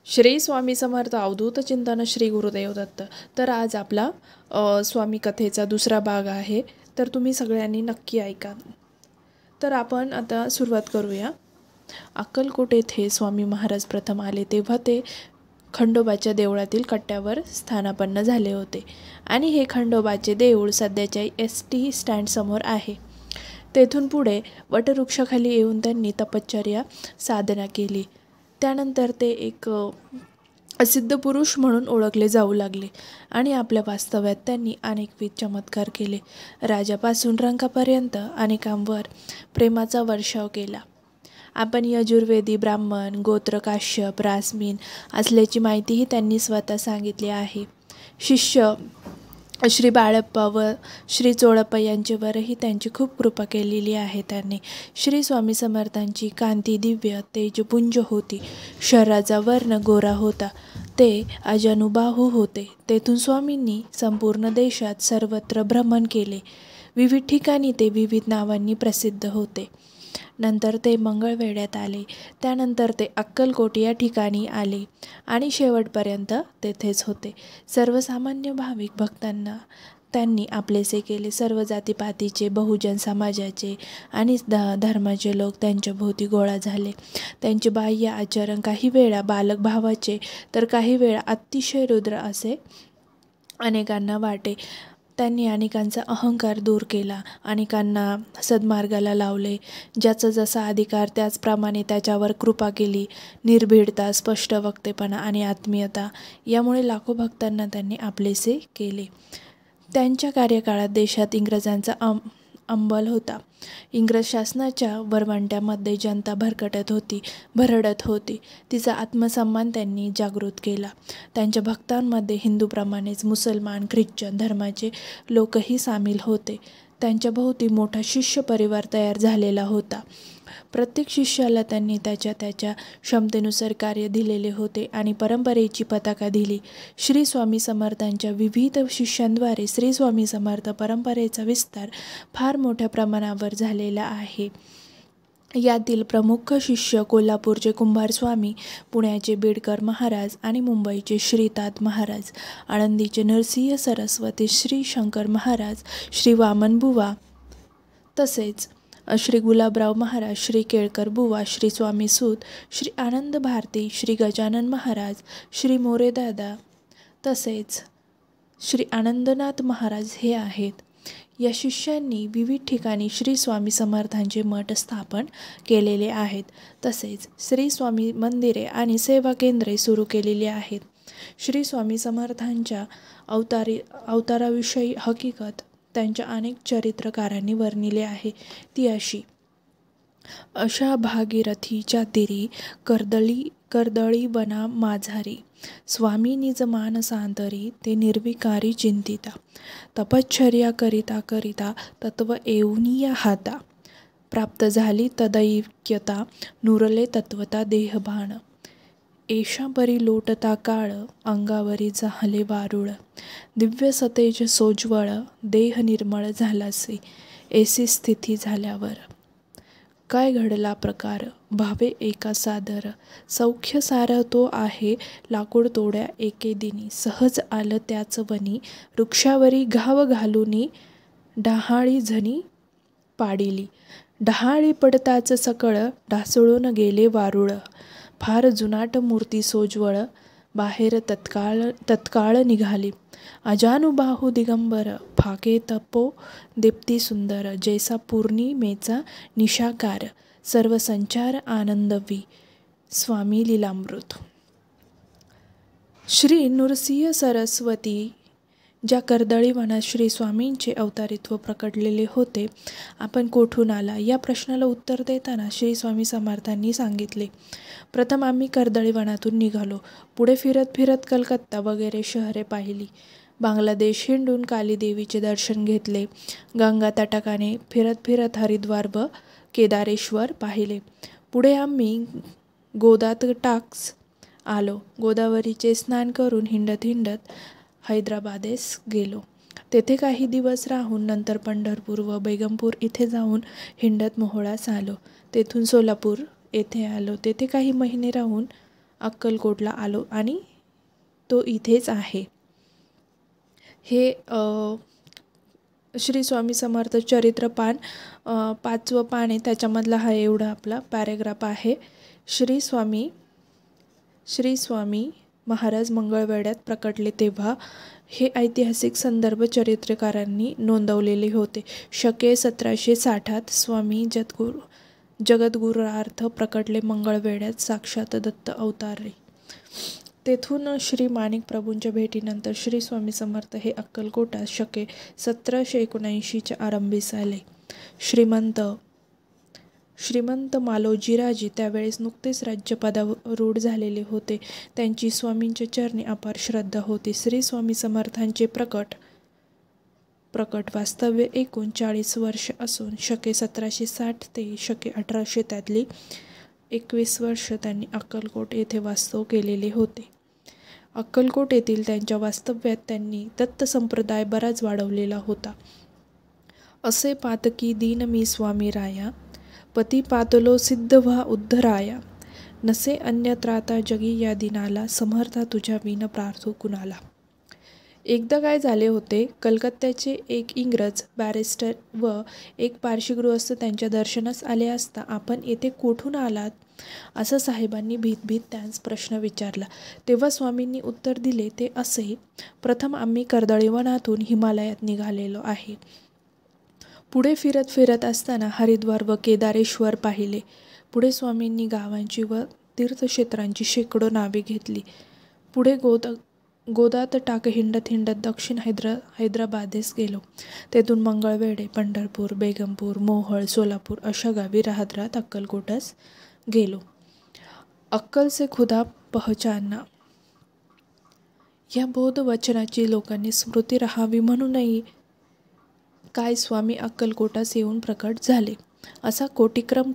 श्री स्वामी समर्थ अवधूत चिंतन श्री गुरुदेव दत्त. तर आज आपला स्वामी कथेचा दुसरा भाग आहे, तर तुम्ही सगळ्यांनी नक्की ऐका. तर आपण आता सुरुवात करूया. अक्कलकोट येथे स्वामी महाराज प्रथम आले तेव्हा ते खंडोबाच्या देवळातील कट्ट्यावर स्थानापन्न झाले होते आणि हे खंडोबाचे देऊळ सध्याच्या ST स्टँडसमोर आहे. तेथून पुढे वटवृक्षाखाली येऊन त्यांनी तपश्चर्या साधना केली. त्यानंतर ते एक सिद्ध पुरुष म्हणून ओळखले जाऊ लागले आणि आपल्या वास्तव्यात त्यांनी अनेकविध चमत्कार केले. राजापासून रंकापर्यंत अनेकांवर प्रेमाचा वर्षाव केला. आपण यजुर्वेदी ब्राह्मण गोत्र काश्यप रासमीन असल्याची माहितीही त्यांनी स्वतः सांगितली आहे. शिष्य श्री बाळप्पा व श्री चोळप्पा यांच्यावरही त्यांची खूप कृपा केलेली आहे. त्यांनी श्री स्वामी समर्थांची कांती दिव्य तेजपुंज होती. शरीराचा वर्ण गोरा होता. ते अजानुबाहू होते. तेथून स्वामींनी संपूर्ण देशात सर्वत्र भ्रमण केले. विविध ठिकाणी ते विविध नावांनी प्रसिद्ध होते. नंतर ते मंगळवेढ्यात आले. त्यानंतर ते अक्कलकोट या ठिकाणी आले आणि शेवटपर्यंत तेथेच होते. सर्वसामान्य भाविक भक्तांना त्यांनी आपलेसे केले. सर्व जातीपातीचे बहुजन समाजाचे आणि धर्माचे लोक त्यांच्या भोवती गोळा झाले. त्यांचे बाह्य आचरण काही वेळा बालक भावाचे तर काही वेळा अतिशय रुद्र असे अनेकांना वाटे. त्यांनी अनेकांचा अहंकार दूर केला. अनेकांना सद्मार्गाला लावले. ज्याचा जसा अधिकार त्याचप्रमाणे त्याच्यावर कृपा केली. निर्भीडता स्पष्ट वक्तेपणा आणि आत्मीयता यामुळे लाखो भक्तांना त्यांनी आपलेसे केले. त्यांच्या कार्यकाळात देशात इंग्रजांचा अंबल होता. इंग्रज शासनाच्या वरवंट्यामध्ये जनता भरडत होती. तिचा आत्मसन्मान त्यांनी जागृत केला. त्यांच्या भक्तांमध्ये हिंदूप्रमाणेच मुसलमान ख्रिश्चन धर्माचे लोकही सामील होते. त्यांच्या भोवती मोठा शिष्य परिवार तयार झालेला होता. प्रत्येक शिष्याला त्यांनी त्याच्या क्षमतेनुसार कार्य दिलेले होते आणि परंपरेची पताका दिली. श्री स्वामी समर्थांच्या विविध शिष्यांद्वारे श्री स्वामी समर्थ परंपरेचा विस्तार फार मोठ्या प्रमाणावर झालेला आहे. यातील प्रमुख शिष्य कोल्हापूरचे कुंभार स्वामी, पुण्याचे बेडकर महाराज आणि मुंबईचे श्रीतात महाराज, आळंदीचे नरसिंह सरस्वती, श्री शंकर महाराज, श्री वामन बुवा, तसेच श्री गुलाबराव महाराज, श्री केळकर बुवा, श्री स्वामी सूत, श्री आनंद भारती, श्री गजानन महाराज, श्री मोरेदादा, तसेच श्री आनंदनाथ महाराज हे आहेत. या शिष्यांनी विविध ठिकाणी श्री स्वामी समर्थांचे मठ स्थापन केलेले आहेत. तसेच श्री स्वामी मंदिरे आणि सेवा केंद्रे सुरू केलेली आहेत. श्री स्वामी समर्थांच्या अवताराविषयी हकीकत त्यांच्या अनेक चरित्रकारांनी वर्णिले आहे. ती अशी: अशा भागीरथीच्या तीरी कर्दळी वना माझारी, स्वामी निज मानसांतरी ते निर्विकारी चिंतिता, तपश्चर्या करिता करिता तत्व येऊनिया हाता, प्राप्त झाली तदैक्यता नुरले तत्वता देहभान, एषा परी लोटता काळ अंगावरी झाले वारुळ, दिव्य सतेज सोज्वळ देह निर्मळ झालासे, ऐसी स्थिती झाल्यावर काय घडला प्रकार, भावे एका सादर, सौख्य सार तो आहे लाकूड तोड्या एके दिनी, सहज आलं त्याच वनी, वृक्षावरी घाव घालूनी डहाळी झनी पाडिली, डहाळी पडताच सकळ ढासळून गेले वारुळ, फार जुनाट मूर्ती सोज्वळ बाहेर तत्काळ निघाली, अजानुबाहू दिगंबर फाके तपो दीप्ती सुंदर, जैसा पौर्णिमेचा निशाकार सर्व संचार आनंदवी. स्वामी लीलामृत. श्री नृसिंह सरस्वती ज्या कर्दळी वनात श्री स्वामींचे अवतारित्व प्रकटलेले होते, आपण कोठून आला या प्रश्नाला उत्तर देताना श्री स्वामी समर्थांनी सांगितले, प्रथम आम्ही कर्दळी वनातून निघालो. पुढे फिरत फिरत कलकत्ता वगैरे शहरे पाहिली. बांगलादेश हिंडून काली देवीचे दर्शन घेतले. गंगा तटाकाने फिरत फिरत हरिद्वार व केदारेश्वर पाहिले. पुढे आम्ही गोदातटाक्स आलो. गोदावरीचे स्नान करून हिंडत हिंडत हैदराबादेस गेलो. तेथे काही दिवस राहून नंतर पंढरपूर व बेगमपूर इथे जाऊन हिंडत मोहोळास आलो. तेथून सोलापूर येथे आलो. तेथे काही महिने राहून अक्कलकोटला आलो आणि तो इथेच आहे. हे श्री स्वामी समर्थ चरित्र पान 5वं पान आहे, त्याच्यामधला हा एवढा आपला पॅरेग्राफ आहे. श्री स्वामी महाराज मंगळवेढ्यात प्रकटले तेव्हा हे ऐतिहासिक संदर्भ चरित्रकारांनी नोंदवलेले होते. शके 1760 स्वामी जगद्गुरूर्थ प्रकटले मंगळवेढ्यात साक्षात दत्त अवतारे. तेथून श्री माणिक प्रभूंच्या भेटीनंतर श्री स्वामी समर्थ हे अक्कलकोटात शके 1779च्या आरंभीस आले. श्रीमंत मालोजीराजे त्यावेळेस नुकतेच राज्यपदारूढ झालेले होते. त्यांची स्वामींच्या चरणी अपार श्रद्धा होती. श्री स्वामी समर्थांचे प्रकट वास्तव्य एकूण 40 वर्ष असून शके 1760 ते शके 1800 त्यातली 21 वर्ष त्यांनी अक्कलकोट येथे वास्तव केलेले होते. अक्कलकोट येथील त्यांच्या वास्तव्यात त्यांनी दत्त संप्रदाय बराच वाढवलेला होता. असे पातकी दीन मी स्वामी राया, पती पातलो सिद्ध व्हा उद्धराया, नसे अन्यत्राता जगी या दिनाला, समर्था तुझ्या विन प्रार्थो कुणाला. एकदा काय झाले होते, कलकत्त्याचे एक इंग्रज बॅरिस्टर व एक पारशी गृहस्थ त्यांच्या दर्शनास आले असता आपण येथे कोठून आलात असा साहेबांनी भीत त्यास प्रश्न विचारला. तेव्हा स्वामींनी उत्तर दिले ते असे, प्रथम आम्ही कर्दळीवनातून हिमालयात निघालेलो आहे. पुढे फिरत असताना हरिद्वार व केदारेश्वर पाहिले. पुढे स्वामींनी गावांची व तीर्थक्षेत्रांची शेकडो नावे घेतली. पुढे गोदात टाक हिंडत दक्षिण हैदराबादेस गेलो. तेथून मंगळवेढे, पंढरपूर, बेगमपूर, मोहोळ, सोलापूर अशा गावी राहत अक्कलकोटास गेलो. अक्कल से खुदा पहचाना या बौद्ध वचनाची लोकांनी स्मृती राहावी म्हणूनही काय स्वामी अक्कलकोटास येऊन प्रकट झाले असा कोटिक्रम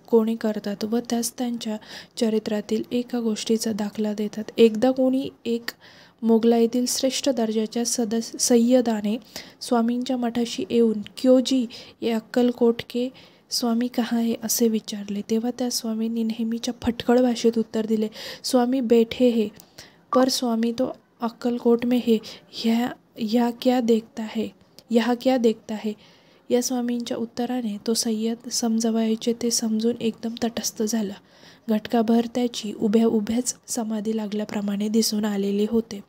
कोणी करतात व त्यास त्यांच्या चरित्रातील एका गोष्टीचा दाखला देतात. एकदा कोणी एक मोगलाईतील श्रेष्ठ दर्जाच्या सय्यदाने स्वामींच्या मठाशी येऊन क्योजी ये अक्कलकोट के स्वामी कहाँ है असे विचारले. तेव्हा त्या स्वामींनी नेहमीच्या फटकळ भाषेत उत्तर दिले, स्वामी बैठे है पर स्वामी तो अक्कलकोट में है, यहाँ क्या देखता है. या स्वामींच्या उत्तराने तो सय्यद समजवायचे ते समजून एकदम तटस्थ झाला. घटकाभर त्याची उभ्याच समाधी लागल्याप्रमाणे दिसून आलेले होते.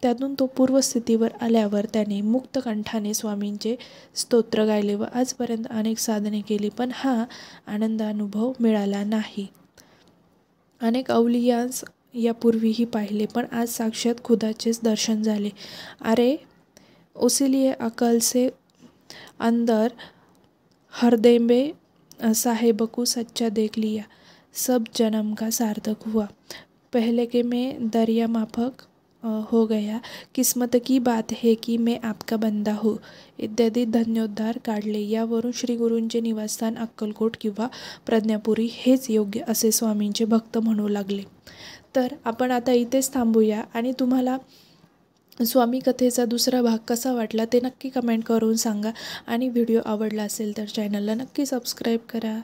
त्यातून तो पूर्वस्थितीवर आल्यावर त्याने मुक्त कंठाने स्वामींचे स्तोत्र गायले व आजपर्यंत अनेक साधने केली, पण हा आनंदानुभव मिळाला नाही. अनेक अवलियांस यापूर्वीही पाहिले, पण आज साक्षात खुदाचेच दर्शन झाले. अरे उसीलिए अकल से अंदर हृदय में साहेब को सच्चा देख लिया, सब जन्म का सार्थक हुआ, पहले के मैं दरिया माफक हो गया, किस्मत की बात है कि मैं आपका बंदा हूँ इत्यादी धन्योद्धार काढले. यावरून श्री गुरूंचे निवासस्थान अक्कलकोट किंवा प्रज्ञापुरी हेच योग्य असे स्वामींचे भक्त म्हणू लागले. तर आपण आता इथेच थांबूया आणि तुम्हाला स्वामी कथेचा दुसरा भाग कसा वाटला ते नक्की कमेंट करून सांगा आणि व्हिडिओ आवडला असेल तर चॅनलला नक्की सबस्क्राईब करा.